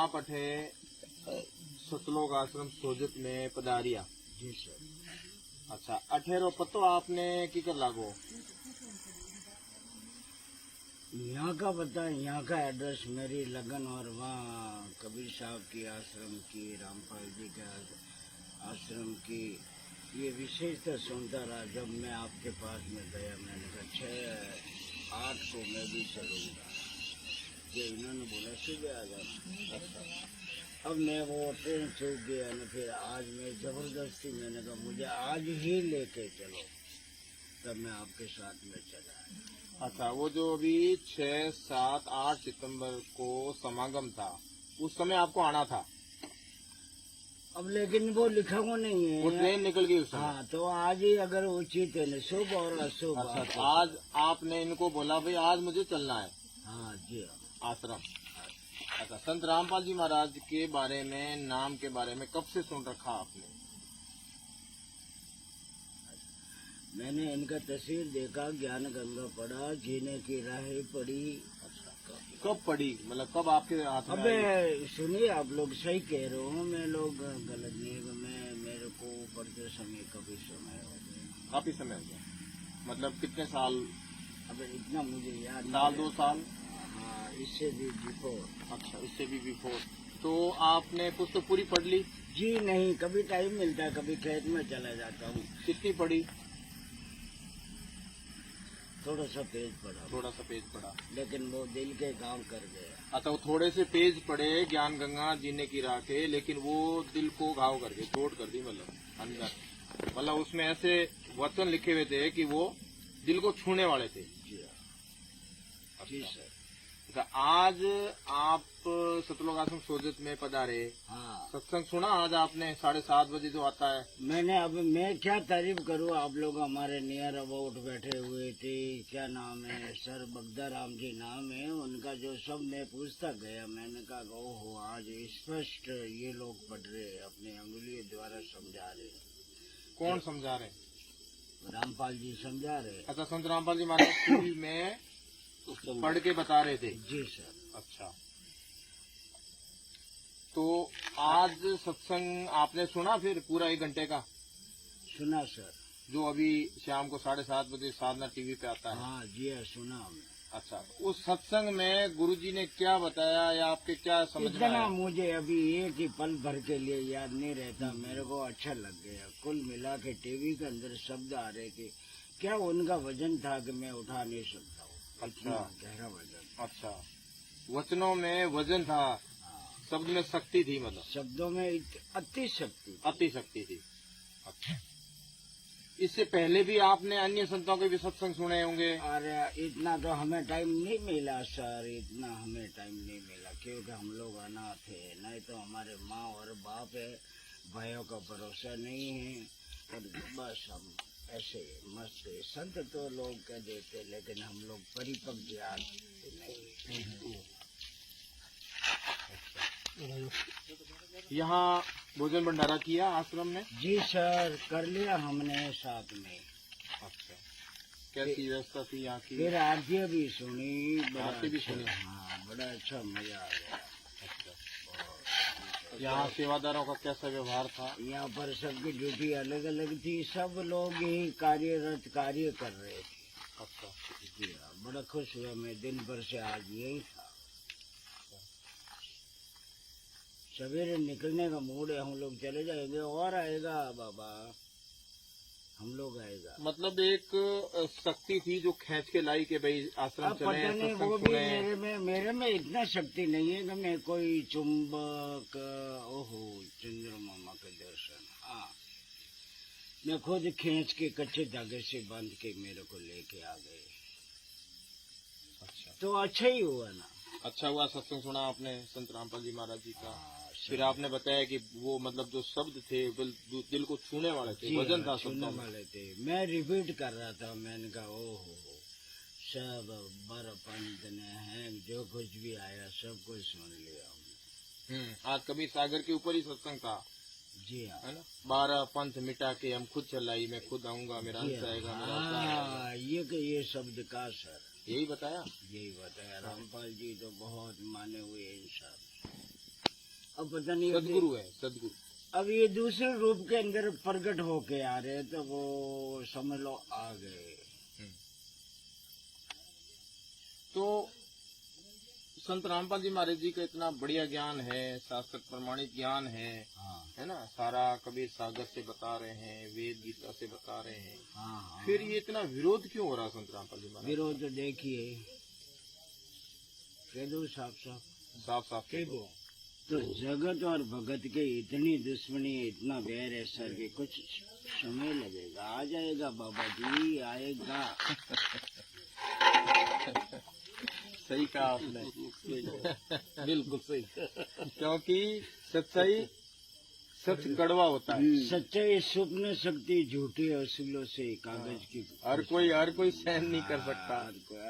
आप अठे सतलोक आश्रम सोजत में पधारिया। जी सर। अच्छा, अठेरो पतो आपने की कर लागो? यहाँ का पता, यहाँ का एड्रेस मेरी लगन और वहाँ कबीर साहब की आश्रम की, रामपाल जी के आश्रम की ये विशेषता सुनता रहा। जब मैं आपके पास में गया मैंने कहा 6-8 को मैं भी चलूँगा, ये इन्होंने बोला सुबह आ जाना। अब मैं वो ट्रेन चूक गया न, फिर आज मैं जबरदस्ती मैंने कहा मुझे आज ही लेके चलो, तब मैं आपके साथ में चला। अच्छा, वो जो अभी 6, 7, 8 सितंबर को समागम था, उस समय आपको आना था। अब लेकिन वो लिखा हुआ नहीं है, वो ट्रेन निकल गई उस समय। हाँ, तो आज ही अगर उचित है न, शुभ और अशुभ। अच्छा, तो आज आपने इनको बोला भाई आज मुझे चलना है। हाँ जी, आश्रम। अच्छा, संत रामपाल जी महाराज के बारे में, नाम के बारे में कब से सुन रखा आपने? मैंने इनका तस्वीर देखा, ज्ञान गंगा पढ़ा, जीने की राहें पड़ी। अच्छा, कब पड़ी, मतलब कब आपके हाथ में आई? अबे सुनिए, आप लोग सही कह रहे हो, मैं लोग गलत नहीं है। मैं मेरे को पढ़ते समय कभी समय हो गया, काफी समय हो गया। मतलब कितने साल? अब इतना मुझे याद नहीं साल, है। 2 साल? हाँ, इससे भी बिफोर। अच्छा, इससे भी बिफोर। तो आपने कुछ तो पूरी पढ़ ली? जी नहीं, कभी टाइम मिलता है, कभी खेत में चला जाता हूँ। कितनी पढ़ी? थोड़ा सा पेज पढ़ा, थोड़ा सा पेज पढ़ा, लेकिन वो दिल के काम कर गया। अच्छा, वो थोड़े से पेज पढ़े ज्ञान गंगा जीने की राह के, लेकिन वो दिल को घाव कर गए, चोट कर दी, मतलब अंदर। मतलब उसमें ऐसे वचन लिखे हुए थे कि वो दिल को छूने वाले थे। जी हाँ। जी सर। अच्छा, आज आप सतलोक आश्रम सोजत में पधारे। हाँ, सत्संग सुना आज आपने 7:30 बजे जो आता है? मैंने, अब मैं क्या तारीफ करूँ, आप लोग हमारे नियर अबाउट बैठे हुए थे। क्या नाम है सर? बगदा राम जी नाम है उनका। जो सब मैं पूछता गया, मैंने कहा ओहो, आज स्पष्ट ये लोग पढ़ रहे, अपनी अंगुलियों द्वारा समझा रहे। कौन समझा रहे? रामपाल जी समझा रहे। अच्छा, संत रामपाल जी महाराज टीवी में पढ़ के बता रहे थे? जी सर। अच्छा, तो आज सत्संग आपने सुना फिर पूरा 1 घंटे का? सुना सर। जो अभी शाम को 7:30 बजे साधना टीवी पे आता है? हाँ जी हाँ, सुना हमने। अच्छा, उस सत्संग में गुरुजी ने क्या बताया या आपके क्या समझ में इतना आया? मुझे अभी एक ही पल भर के लिए याद नहीं रहता, मेरे को अच्छा लग गया। कुल मिला के टीवी के अंदर शब्द आ रहे कि क्या उनका वजन था कि मैं उठा नहीं सकता हूँ। अच्छा, गहरा वजन। अच्छा, वचनों में वजन था, शब्द में शक्ति थी, मतलब शब्दों में अति शक्ति। अति शक्ति थी। अच्छा, इससे पहले भी आपने अन्य संतों के भी सत्संग सुने होंगे? और इतना तो हमें टाइम नहीं मिला सर, इतना हमें टाइम नहीं मिला, क्योंकि हम लोग अनाथ है। नहीं तो हमारे माँ और बाप है, भाइयों का भरोसा नहीं है, और बस हम ऐसे मस्त है। संत तो लोग कह देते, लेकिन हम लोग परिपक्व ज्ञान नहीं। यहाँ भोजन भंडारा किया आश्रम में? जी सर, कर लिया हमने साथ में। अच्छा, कैसी व्यवस्था थी यहाँ की? फिर आरती भी सुनी, बड़ा आरती भी अच्छा, सुनी? हाँ, बड़ा अच्छा मजा आ गया। अच्छा, यहाँ सेवादारों का कैसा व्यवहार था? यहाँ पर सबकी ड्यूटी अलग अलग थी, सब लोग ही कार्यरत कार्य कर रहे थे। अच्छा, जी हाँ, बड़ा खुश हुआ मैं, दिन भर से आज यही था। सवेरे निकलने का मूड है, हम लोग चले जाएंगे, और आएगा बाबा, हम लोग आएगा। मतलब एक शक्ति थी जो खींच के लाई कि भाई आश्रम अब चले, पता नहीं, सत्संग वो भी सुने। मेरे में इतना शक्ति नहीं है कि मैं कोई चुंबक, ओहो चंद्रमा के दर्शन। हाँ, मैं खुद खींच के कच्चे धागे से बांध के मेरे को लेके आ गए। अच्छा, तो अच्छा ही हुआ ना। अच्छा हुआ सत्संग सुना आपने संत रामपाल जी महाराज जी का। हाँ, फिर आपने बताया कि वो मतलब जो शब्द थे दिल को छूने वाले थे, वजन था शब्दों में। वाले थे। मैं रिपीट कर रहा था, मैंने कहा ओहो, सब बर पंत ने है, जो कुछ भी आया सब कुछ सुन लिया हमने। आज कबीर सागर के ऊपर ही सत्संग था। जी हाँ, है ना? 12 पंथ मिटा के हम खुद चलाई, मैं खुद आऊंगा, मेरा अंश आएगा, मेरा अवतार आएगा। ये शब्द का सर यही बताया? यही बताया। रामपाल जी तो बहुत माने हुए इंसान। अब पता नहीं सदगुरु है, सदगुरु। अब ये दूसरे रूप के अंदर प्रकट होके आ रहे तो वो समझ लो आ गए। तो संत रामपाल जी महाराज जी का इतना बढ़िया ज्ञान है, शास्त्र प्रमाणित ज्ञान है ना, सारा कबीर सागर से बता रहे हैं, वेद गीता से बता रहे हैं। हाँ। फिर ये इतना विरोध क्यों हो रहा संत रामपाल जी महाराज? विरोध तो देखिए, कह दो साफ साफ साफ साफ कह दो। तो जगत और भगत के इतनी दुश्मनी, इतना वैर है सर कि कुछ समय लगेगा, आ जाएगा बाबा जी, आएगा। सही कहा आपने, बिल्कुल सही। क्योंकि सच्चाई, सच कड़वा होता है। सच्चाई स्वप्न शक्ति झूठे असूलों से कागज की हर कोई सहन नहीं कर सकता।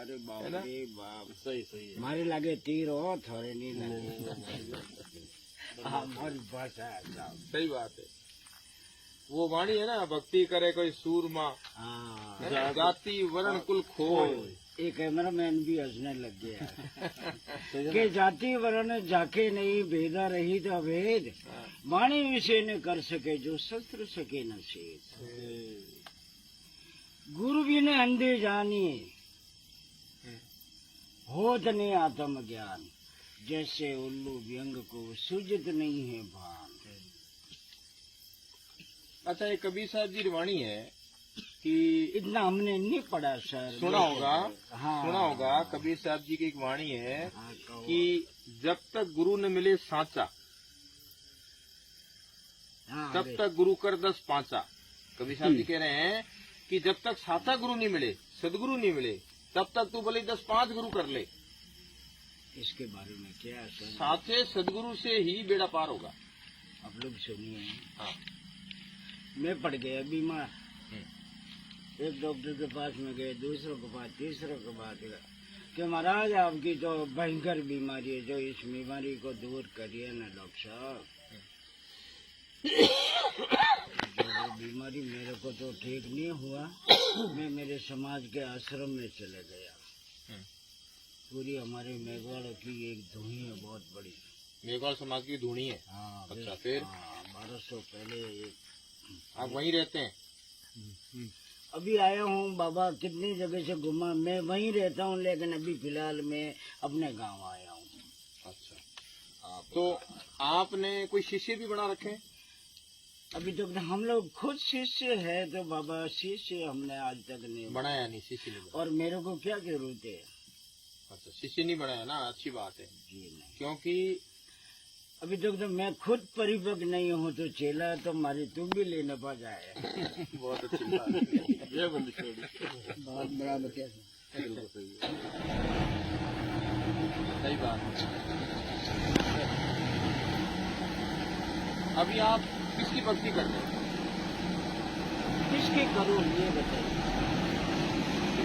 अरे बाप रे बाप, सही सही है। मारे लागे तीर हो, थोड़े नहीं लगे। हमारी भाषा है साहब। सही बात है। वो वाणी है ना, भक्ति करे कोई सूरमा, जाति वर्ण कुल खोए। एक कैमरामैन भी हंसने लग गया कि जाति वर्ण जाके नहीं, भेदा रही तो भेद, वाणी विषय न कर सके जो शस्त्र सके न छेद। गुरु भी ने अंधे जानिए, होत नहीं आत्म ज्ञान, जैसे उल्लू व्यंग को सूझत नहीं है भान। अच्छा, ये कबीर साहब जी वाणी है कि इतना हमने नहीं पढ़ा सर, सुना होगा। हाँ, सुना होगा। कबीर साहब जी की एक वाणी है हाँ, कि जब तक गुरु न मिले साचा, हाँ, तब तक गुरु कर 10 पांचा। कबीर साहब जी कह रहे हैं कि जब तक साचा गुरु नहीं मिले, सदगुरु नहीं मिले, तब तक तू भले 10-5 गुरु कर ले। इसके बारे में क्या सर? साचे सदगुरु से ही बेड़ा पार होगा। आप लोग सुनिए। हाँ। मैं पड़ गया बीमार, एक डॉक्टर के पास में गए, दूसरों के पास, तीसरों के पास, कि महाराज आपकी तो भयंकर बीमारी है, जो इस बीमारी को दूर करिए ना डॉक्टर साहब। जो वो बीमारी मेरे को तो ठीक नहीं हुआ, मैं मेरे समाज के आश्रम में चले गया। पूरी हमारे मेघवाड़ की एक धुनी है बहुत बड़ी, मेघवाड़ समाज की धुनी है। हाँ। अच्छा, फिर 1200 पहले आप वहीं रहते हैं? अभी आया हूँ बाबा, कितनी जगह से घुमा, मैं वहीं रहता हूँ, लेकिन अभी फिलहाल मैं अपने गांव आया हूँ। अच्छा, तो आपने कोई शिष्य भी बना रखे हैं? अभी तक तो हम लोग खुद शिष्य है, तो बाबा शिष्य हमने आज तक नहीं बनाया नहीं, शिष्य नहीं बनाया। और मेरे को क्या जरूरत है? अच्छा, शिष्य नहीं बनाया ना, अच्छी बात है। जी नहीं, क्योंकि अभी तक तो मैं खुद परिपक्व नहीं हूँ, तो चेला तो हमारी तुम भी लेने पा जाए। बहुत अच्छी बात है। बहुत बड़ा बच्चा, बिल्कुल सही है, सही बात है। अभी आप किसकी भक्ति करते हैं? किसकी करूँ ये बताइए।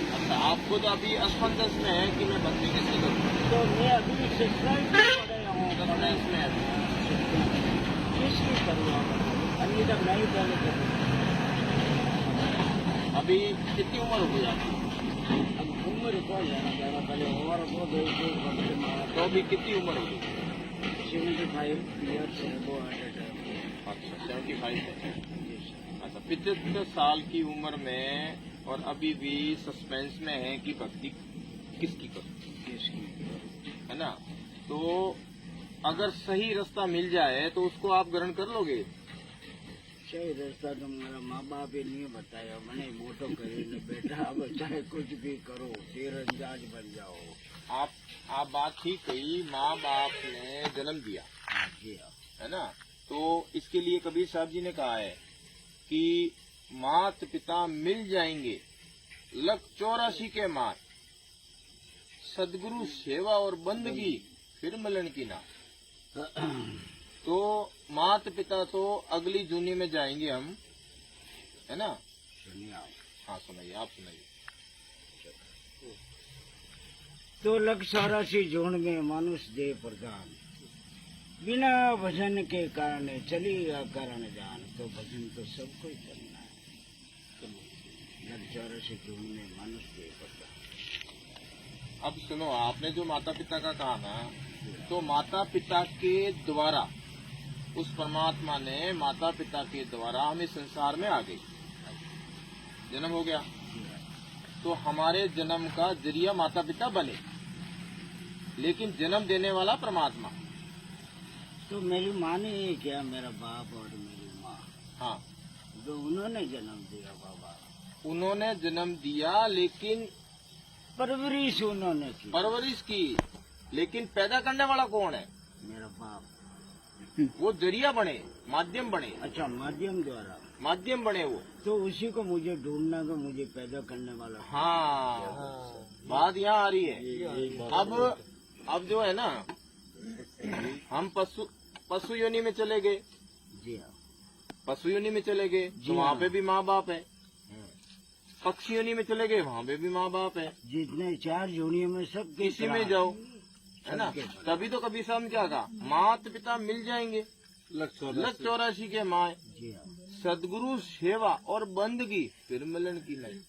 अच्छा, आपको तो अभी असमंजस में है कि मैं भक्ति किसकी करूँ? तो मैं अभी सब्सक्राइब पड़े हूँ, असमंजस में है। किसकी करूँ? अभी तक नहीं पहले करूँ। अभी कितनी उम्र हो गई आपकी? अब उम्र को जाना पहले और को तो अभी कितनी उम्र हो गई? 75 ईयर्स है वो एट ए अच्छा, 75 है। अच्छा, 75 साल की उम्र में और अभी भी सस्पेंस में है कि भक्ति किसकी करूं, है ना? तो अगर सही रास्ता मिल जाए तो उसको आप ग्रहण कर लोगे? सही रास्ता तो मेरा माँ बाप ही नहीं बताया, मैंने मोटो करे न बेटा, अब चाहे कुछ भी करो, तीरंदाज बन जाओ। आप बात ठीक कही, माँ बाप ने जन्म दिया, है ना? तो इसके लिए कबीर साहब जी ने कहा है कि मात पिता मिल जाएंगे, लख 84 के मात, सदगुरु सेवा और बंदगी, फिर मिलन की ना। तो मात पिता तो अगली दुनिया में जाएंगे हम, है ना? सुनिए आप। हाँ सुनाइए, आप सुनाइए। तो लख 84 जोड़ में मानुष दे प्रदान, बिना भजन के कारण चली कारण जान, तो भजन तो सबको ही करना है। लख 84 जोड़ में मानुष दे प्रदान। अब सुनो, आपने जो माता पिता का कहा ना, तो माता पिता के द्वारा उस परमात्मा ने माता पिता के द्वारा हम इस संसार में आ गए, जन्म हो गया, तो हमारे जन्म का जरिया माता पिता बने, लेकिन जन्म देने वाला परमात्मा। तो मेरी माँ ने ये किया, मेरा बाप और मेरी माँ, हाँ, तो उन्होंने जन्म दिया बाबा, उन्होंने जन्म दिया, लेकिन परवरिश उन्होंने की, परवरिश की, लेकिन पैदा करने वाला कौन है? मेरा बाप। वो जरिया बने, माध्यम बने, अच्छा, माध्यम द्वारा, माध्यम बने वो। तो उसी को मुझे ढूंढना, तो मुझे पैदा करने वाला। हाँ, बात यहाँ आ रही है। अब जो है ना, हम पशु योनि में चले गए, जी हाँ, पशु योनि में चले गए, जी तो वहाँ हाँ। पे भी माँ बाप है। पक्षी योनि में चले गए, वहाँ पे भी माँ बाप है। जितने 4 जोड़ियों में सब किसी में जाओ, है ना, तभी तो कभी हम क्या कहा, माता पिता मिल जाएंगे, लख 84 के माए, जी हाँ। सदगुरु सेवा और बंदगी, फिर मिलन की नहीं।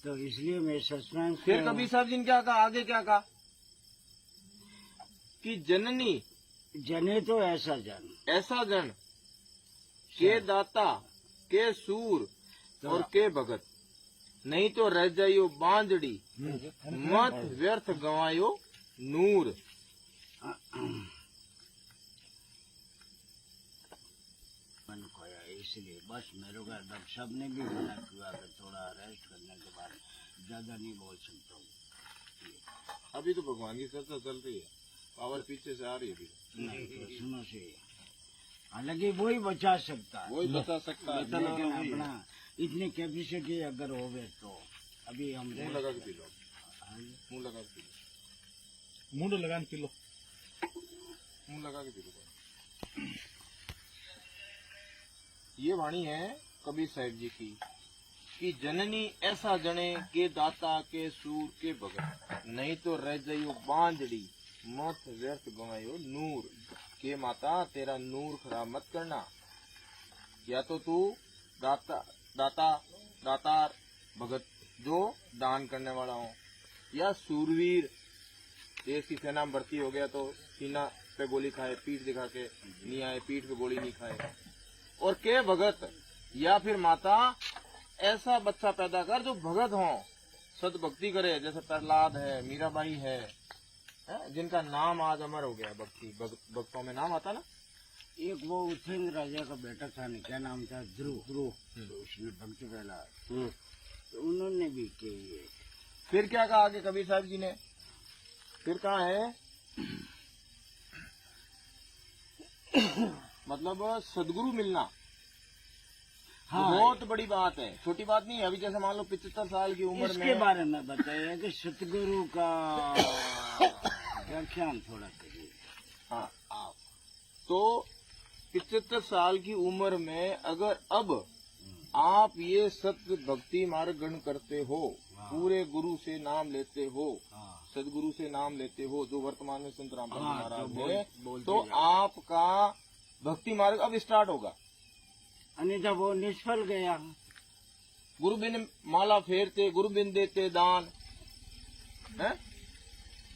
तो इसलिए मैं सत्संग, फिर कबीर साहब जी ने क्या कहा, आगे क्या कहा कि जननी जने तो ऐसा जन, ऐसा जन के दाता के सूर और के भगत, नहीं तो रह जाइयो बांझड़ी, मत व्यर्थ गवायो नूर। मन खोया, इसलिए बस मेरे को डॉक्टर साहब ने भी मना किया कि थोड़ा रेस्ट करने के बाद ज्यादा नहीं बोल सकता हूँ। अभी तो भगवान की चर्चा चल रही है, पावर पीछे से आ रही है अभी। नहीं तो सुनो से, हालांकि वही बचा सकता है, वही बता सकता है, लेकिन अपना इतनी कैपेसिटी अगर होवे तो अभी हम मुंह लगा के पी लो, मुंह लगा के पी लो, मुंड लगा के पी लो, मुंह लगा के पी लो। ये वाणी है कबीर साहिब जी की कि जननी ऐसा जने के दाता के सूर के भगत, नहीं तो रह जाइयो बांझड़ी, मत व्यर्थ गवायो नूर। के माता तेरा नूर खराब मत करना, या तो तू दातार भगत जो दान करने वाला हो, या सूरवीर देश की सेना में भर्ती हो गया तो सीना पे गोली खाए, पीठ दिखा के नहीं आए, पीठ पे गोली नहीं खाए। और के भगत, या फिर माता ऐसा बच्चा पैदा कर जो भगत हो, सद भक्ति करे, जैसे प्रहलाद है, मीराबाई है, जिनका नाम आज अमर हो गया, भक्तों में नाम आता ना। एक वो उथेंद्र राजा का बेटा था ना, क्या नाम था, ध्रुव, तो उसने भक्ति फैला, तो उन्होंने भी किए। फिर क्या कहा आगे कबीर साहब जी ने, फिर कहा है मतलब सदगुरु मिलना, हाँ, बहुत बड़ी बात है, छोटी बात नहीं है। अभी जैसे मान लो 75 साल की उम्र इसके में, बारे में बताइए कि सतगुरु का व्याख्यान थोड़ा करिए। हाँ आप तो 75 साल की उम्र में अगर अब आप ये सत्य भक्ति मार्ग ग्रहण करते हो, पूरे गुरु से नाम लेते हो, सदगुरु से नाम लेते हो, जो वर्तमान में संत रामपाल महाराज है, तो आपका भक्ति मार्ग अब स्टार्ट होगा। अन्यथा वो निष्फल गया। गुरु बिन माला फेरते, गुरु बिन देते दान, है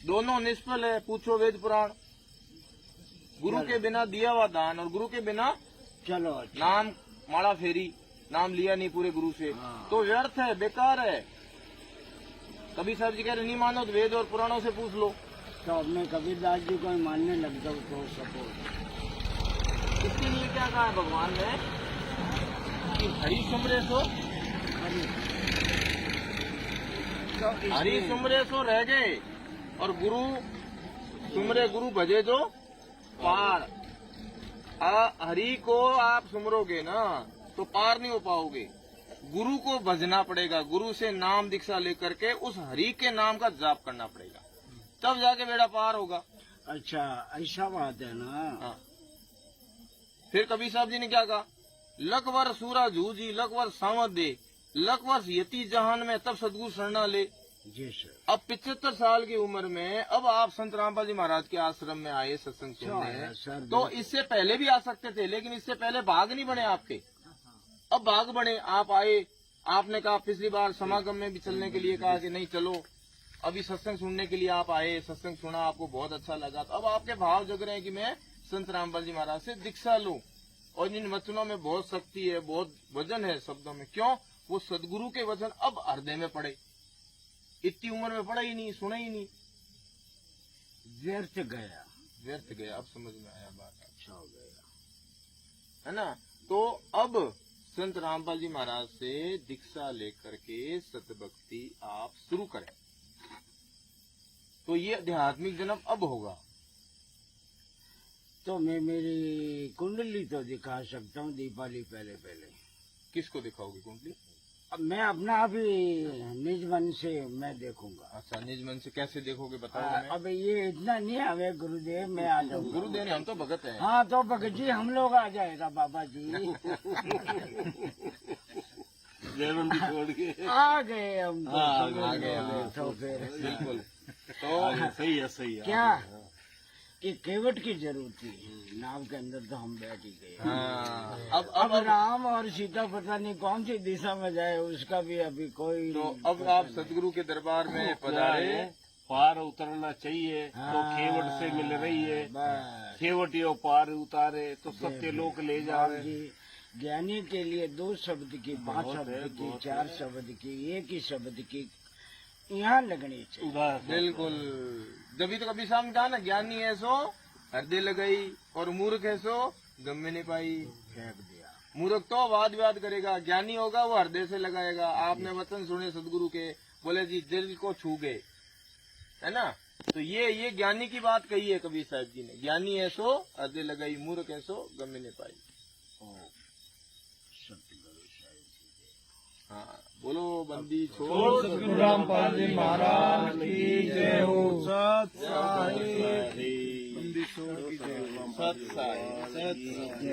दोनों निष्फल है, पूछो वेद पुराण। गुरु के बिना दिया हुआ दान और गुरु के बिना चलो अच्छा। नाम माला फेरी, नाम लिया नहीं पूरे गुरु से, तो व्यर्थ है, बेकार है। कबीर साहब जी कह रहे नहीं मानो तो वेद और पुराणों से पूछ लो। तो अब मैं कबीरदास जी को मानने लग जाऊँ तो सपोज, इसके लिए क्या कहा है भगवान ने कि हरि सुमरे सो, हरि सुमरे सो रह गए, और गुरु सुमरे गुरु भजे जो पार। हरि को आप सुमरोगे ना तो पार नहीं हो पाओगे, गुरु को भजना पड़ेगा, गुरु से नाम दीक्षा लेकर के उस हरि के नाम का जाप करना पड़ेगा, तब जाके बेड़ा पार होगा। अच्छा ऐसा बात है ना। हाँ। फिर कबीर साहब जी ने क्या कहा, लख वर्ष सूरा जूझी, लख वर्ष सावत दे, लख वर्ष यति जहान में, तब सदगुरु शरणा ले। जी सर। अब 75 साल की उम्र में अब आप संत रामपाल जी महाराज के आश्रम में आए सत्संग सुनने, तो इससे पहले भी आ सकते थे, लेकिन इससे पहले भाग नहीं बने आपके, अब भाग बने। आप आए, आपने कहा पिछली बार समागम में भी चलने के लिए कहा कि नहीं चलो, अभी सत्संग सुनने के लिए आप आए, सत्संग सुना, आपको बहुत अच्छा लगा, तो अब आपके भाव जग रहे हैं कि मैं संत रामपाल जी महाराज से दीक्षा लो। और इन वचनों में बहुत शक्ति है, बहुत वजन है शब्दों में। क्यों? वो सदगुरु के वचन अब हृदय में पड़े, इतनी उम्र में पड़ा ही नहीं, सुना ही नहीं, व्यर्थ गया, व्यर्थ गया। अब समझ में आया बात, अच्छा हो गया, है ना। तो अब संत रामपाल जी महाराज से दीक्षा लेकर के सतभक्ति आप शुरू करें, तो ये आध्यात्मिक जन्म अब होगा। तो मैं मेरी कुंडली तो दिखा सकता हूँ दीपावली पहले पहले। किसको दिखाओगे कुंडली? अब मैं अपना अभी निज मन से मैं देखूंगा। अच्छा, निज मन से कैसे देखोगे बताओ हमें। अब ये इतना नहीं हमें गुरुदेव, मैं आ जाऊंगा। गुरुदेव ने, हम तो भगत हैं। हाँ तो भगत जी हम लोग आ जाएगा बाबा जी। जयबंदी छोड़ के आ गए हम तो, आ गए, तो फिर बिल्कुल। तो सही है, सही है। क्या कि केवट की जरूरत थी, नाव के अंदर तो हम बैठ ही गए। हाँ, अब राम और सीता पता नहीं कौन सी दिशा में जाए, उसका भी अभी कोई। तो अब आप सदगुरु के दरबार में पधारे। पार उतरना चाहिए तो खेवट से मिल रही है, खेवट यो पार उतारे तो सत्य लोक ले जावे। ज्ञानी के लिए 2 शब्द की, 5 शब्द की, 4 शब्द की, 1 ही शब्द की यहाँ लगनी चाहिए। बिल्कुल। जब तो कभी शाम कहा ना, ज्ञानी है सो हृदय लगाई और मूर्ख है सो गम में नहीं पाई। फेंक दिया। मूर्ख तो वाद विवाद करेगा, ज्ञानी होगा वो हृदय से लगाएगा। आपने वचन सुने सदगुरु के, बोले जी दिल को छू गए, है ना। तो ये ज्ञानी की बात कही है कबीर साहब जी ने। ज्ञानी है सो हृदय लगाई, मूर्ख है सो गम में नहीं पाई। हाँ, बोलो बंदी छोड़ सतगुरु रामपाल जी महाराज की जय हो। सत साई बंदी छोड़ की जय हो। सत साई, सत साई।